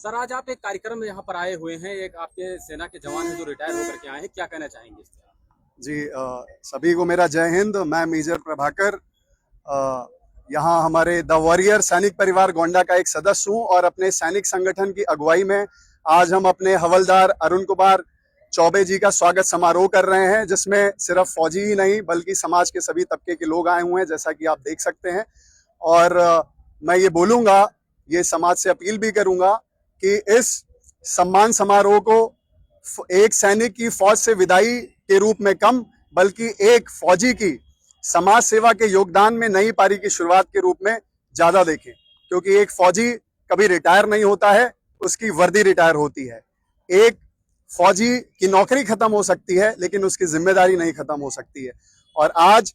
Sir, आज आप एक कार्यक्रम में यहाँ पर आए हुए हैं। एक आपके सेना के जवान हैं जो रिटायर होकर के आए हैं, क्या कहना चाहेंगे इससे? जी सभी को मेरा जय हिंद। मैं मेजर प्रभाकर यहाँ हमारे द वॉरियर सैनिक परिवार गोंडा का एक सदस्य हूँ और अपने सैनिक संगठन की अगुवाई में आज हम अपने हवलदार अरुण कुमार चौबे जी का स्वागत समारोह कर रहे हैं, जिसमें सिर्फ फौजी ही नहीं बल्कि समाज के सभी तबके के लोग आए हुए हैं, जैसा कि आप देख सकते हैं। और मैं ये बोलूँगा, ये समाज से अपील भी करूँगा कि इस सम्मान समारोह को एक सैनिक की फौज से विदाई के रूप में कम, बल्कि एक फौजी की समाज सेवा के योगदान में नई पारी की शुरुआत के रूप में ज्यादा देखें, क्योंकि एक फौजी कभी रिटायर नहीं होता है, उसकी वर्दी रिटायर होती है। एक फौजी की नौकरी खत्म हो सकती है लेकिन उसकी जिम्मेदारी नहीं खत्म हो सकती है। और आज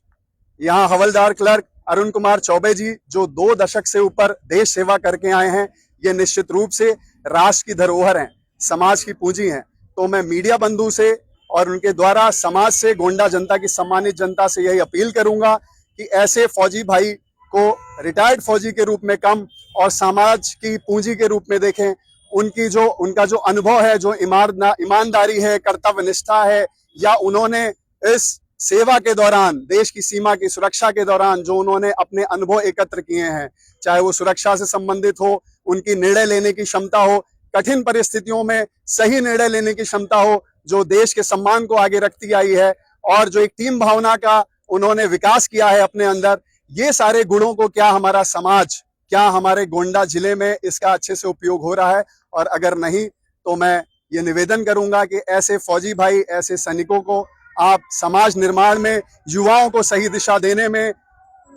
यहाँ हवलदार क्लर्क अरुण कुमार चौबे जी जो 2 दशक से ऊपर देश सेवा करके आए हैं, ये निश्चित रूप से राष्ट्र की धरोहर हैं, समाज की पूंजी हैं। तो मैं मीडिया बंधु से और उनके द्वारा समाज से, गोंडा जनता की सम्मानित जनता से यही अपील करूंगा कि ऐसे फौजी भाई को रिटायर्ड फौजी के रूप में कम और समाज की पूंजी के रूप में देखें। उनका जो अनुभव है, जो ईमानदारी है, कर्तव्य निष्ठा है, या उन्होंने इस सेवा के दौरान, देश की सीमा की सुरक्षा के दौरान जो उन्होंने अपने अनुभव एकत्र किए हैं, चाहे वो सुरक्षा से संबंधित हो, उनकी निर्णय लेने की क्षमता हो, कठिन परिस्थितियों में सही निर्णय लेने की क्षमता हो, जो देश के सम्मान को आगे रखती आई है, और जो एक टीम भावना का उन्होंने विकास किया है अपने अंदर, ये सारे गुणों को क्या हमारा समाज, क्या हमारे गोंडा जिले में इसका अच्छे से उपयोग हो रहा है? और अगर नहीं तो मैं ये निवेदन करूंगा कि ऐसे फौजी भाई, ऐसे सैनिकों को आप समाज निर्माण में, युवाओं को सही दिशा देने में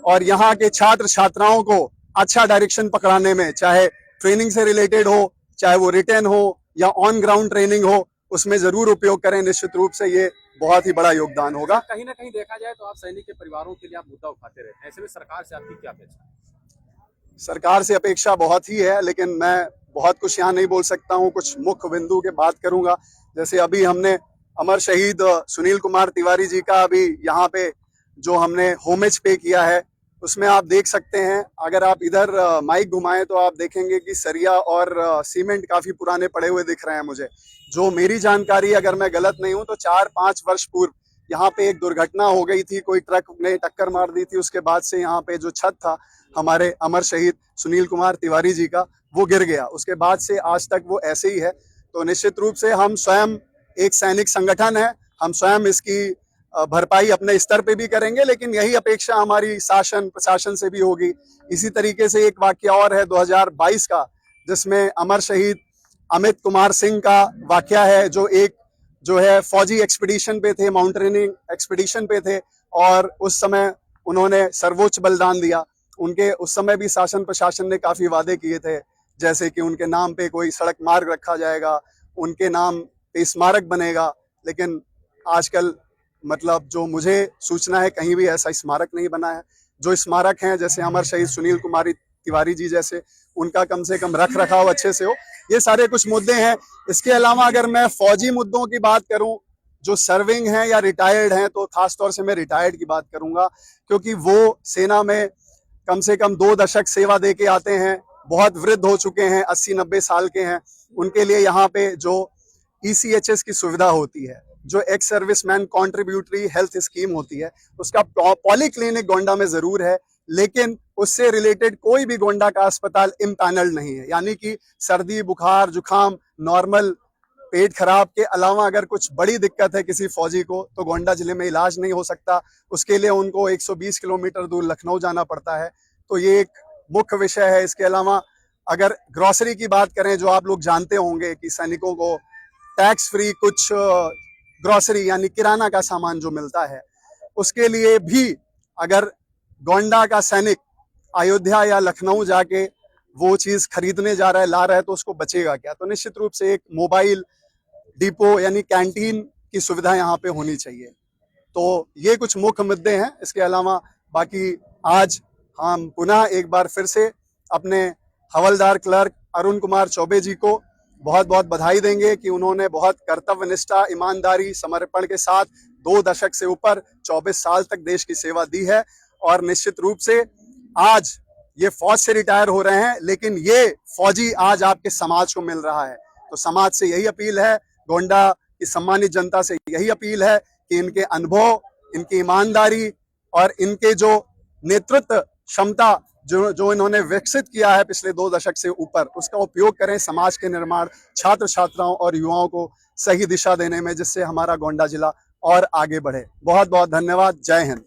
और यहाँ के छात्र छात्राओं को अच्छा डायरेक्शन पकड़ाने में, चाहे ट्रेनिंग से रिलेटेड हो, चाहे वो रिटर्न हो या ऑन ग्राउंड ट्रेनिंग हो, उसमें जरूर उपयोग करें। निश्चित रूप से ये बहुत ही बड़ा योगदान होगा। कहीं ना कहीं देखा जाए तो आप सैनिक के परिवारों के लिए आप मुद्दा उठाते रहते हैं, ऐसे में सरकार से आपकी क्या अपेक्षा है? सरकार से अपेक्षा बहुत ही है, लेकिन मैं बहुत कुछ यहाँ नहीं बोल सकता हूँ। कुछ मुख्य बिंदु के बात करूंगा। जैसे अभी हमने अमर शहीद सुनील कुमार तिवारी जी का अभी यहाँ पे जो हमने होमेज पे किया है, उसमें आप देख सकते हैं, अगर आप इधर माइक घुमाएं तो आप देखेंगे कि सरिया और सीमेंट काफी पुराने पड़े हुए दिख रहे हैं मुझे। जो मेरी जानकारी, अगर मैं गलत नहीं हूं, तो 4-5 वर्ष पूर्व यहाँ पे एक दुर्घटना हो गई थी, कोई ट्रक ने टक्कर मार दी थी। उसके बाद से यहाँ पे जो छत था हमारे अमर शहीद सुनील कुमार तिवारी जी का, वो गिर गया। उसके बाद से आज तक वो ऐसे ही है। तो निश्चित रूप से हम स्वयं एक सैनिक संगठन है, हम स्वयं इसकी भरपाई अपने स्तर पे भी करेंगे, लेकिन यही अपेक्षा हमारी शासन प्रशासन से भी होगी। इसी तरीके से एक वाक्य और है 2022 का, जिसमें अमर शहीद अमित कुमार सिंह का वाक्य है, जो है फौजी एक्सपीडिशन पे थे, माउंटेनियरिंग एक्सपीडिशन पे थे, और उस समय उन्होंने सर्वोच्च बलिदान दिया। उनके उस समय भी शासन प्रशासन ने काफी वादे किए थे, जैसे कि उनके नाम पे कोई सड़क मार्ग रखा जाएगा, उनके नाम पे स्मारक बनेगा। लेकिन आजकल मतलब जो मुझे सूचना है, कहीं भी ऐसा स्मारक नहीं बना है। जो स्मारक हैं, जैसे अमर शहीद सुनील कुमार तिवारी जी जैसे, उनका कम से कम रख रखाव अच्छे से हो। ये सारे कुछ मुद्दे हैं। इसके अलावा अगर मैं फौजी मुद्दों की बात करूं, जो सर्विंग हैं या रिटायर्ड हैं, तो खासतौर से मैं रिटायर्ड की बात करूंगा, क्योंकि वो सेना में कम से कम 2 दशक सेवा दे के आते हैं, बहुत वृद्ध हो चुके हैं, 80-90 साल के हैं। उनके लिए यहाँ पे जो ECHS की सुविधा होती है, जो ex serviceman contributory health scheme होती है, उसका पॉली क्लिनिक गोंडा में जरूर है, लेकिन उससे रिलेटेड कोई भी गोंडा का अस्पताल इम्पैनल नहीं है। यानी कि सर्दी, बुखार, जुकाम, नॉर्मल पेट खराब के अलावा अगर कुछ बड़ी दिक्कत है किसी फौजी को, तो गोंडा जिले में इलाज नहीं हो सकता। उसके लिए उनको 120 किलोमीटर दूर लखनऊ जाना पड़ता है। तो ये एक मुख्य विषय है। इसके अलावा अगर ग्रोसरी की बात करें, जो आप लोग जानते होंगे कि सैनिकों को टैक्स फ्री कुछ ग्रोसरी यानी किराना का सामान जो मिलता है, उसके लिए भी अगर गोंडा का सैनिक अयोध्या या लखनऊ जाके वो चीज खरीदने जा रहा है, ला रहा है, तो उसको बचेगा क्या? तो निश्चित रूप से एक मोबाइल डिपो यानी कैंटीन की सुविधा यहाँ पे होनी चाहिए। तो ये कुछ मुख्य मुद्दे हैं। इसके अलावा बाकी आज हम पुनः एक बार फिर से अपने हवलदार क्लर्क अरुण कुमार चौबे जी को बहुत बहुत बधाई देंगे कि उन्होंने बहुत कर्तव्य निष्ठा, ईमानदारी, समर्पण के साथ 2 दशक से ऊपर 24 साल तक देश की सेवा दी है। और निश्चित रूप से आज ये फौज से रिटायर हो रहे हैं, लेकिन ये फौजी आज आपके समाज को मिल रहा है। तो समाज से यही अपील है, गोंडा की सम्मानित जनता से यही अपील है कि इनके अनुभव, इनकी ईमानदारी और इनके जो नेतृत्व क्षमता जो इन्होंने विकसित किया है पिछले 2 दशक से ऊपर, उसका उपयोग करें समाज के निर्माण, छात्र छात्राओं और युवाओं को सही दिशा देने में, जिससे हमारा गोंडा जिला और आगे बढ़े। बहुत बहुत धन्यवाद। जय हिंद।